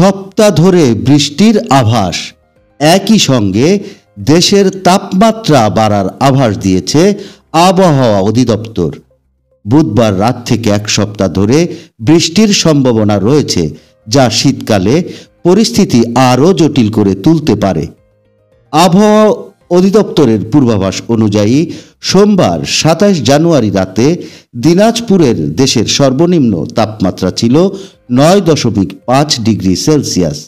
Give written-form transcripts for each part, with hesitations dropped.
সপ্তাহ ধরে বৃষ্টির আভাস। একই সঙ্গে দেশের তাপমাত্রা বাড়ার আভাস দিয়েছে আবহাওয়া অধিদপ্তর। বুধবার রাত থেকে এক সপ্তাহ ধরে বৃষ্টির সম্ভাবনা রয়েছে, যা শীতকালে পরিস্থিতি আরও জটিল করে তুলতে পারে। আবহাওয়া অধিদপ্তরের পূর্বাভাস অনুযায়ী সোমবার ২৭ জানুয়ারি রাতে দিনাজপুরের দেশের সর্বনিম্ন তাপমাত্রা ছিল ৯.৫ ডিগ্রি সেলসিয়াস।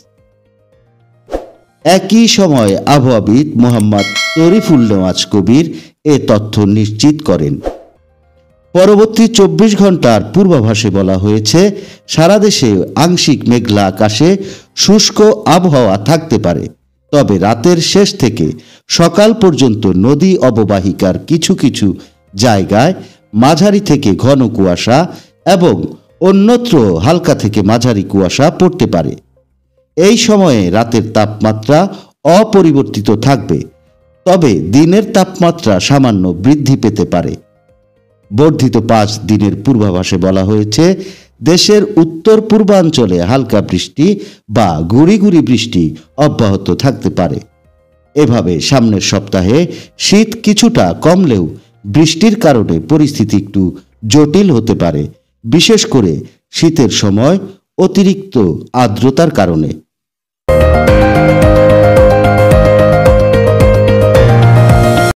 একই সময় আবহাওয়াবিদ মোহাম্মদ তরিফুল নেওয়াজ কবির এ তথ্য নিশ্চিত করেন। পরবর্তী ২৪ ঘন্টার পূর্বাভাসে বলা হয়েছে, সারা দেশে আংশিক মেঘলা আকাশে শুষ্ক আবহাওয়া থাকতে পারে, তবে রাতের শেষ থেকে সকাল পর্যন্ত নদী অববাহিকার কিছু কিছু জায়গায় মাঝারি থেকে ঘন কুয়াশা এবং অন্যত্র হালকা থেকে মাঝারি কুয়াশা পড়তে পারে। এই সময়ে রাতের তাপমাত্রা অপরিবর্তিত থাকবে, তবে দিনের তাপমাত্রা সামান্য বৃদ্ধি পেতে পারে। বর্ধিত ৫ দিনের পূর্বাভাসে বলা হয়েছে, দেশের উত্তর পূর্বাঞ্চলে হালকা বৃষ্টি বা গুঁড়ি গুঁড়ি বৃষ্টি অব্যাহত থাকতে পারে। এভাবে সামনের সপ্তাহে শীত কিছুটা কমলেও বৃষ্টির কারণে পরিস্থিতি একটু জটিল হতে পারে, বিশেষ করে শীতের সময় অতিরিক্ত আর্দ্রতার কারণে।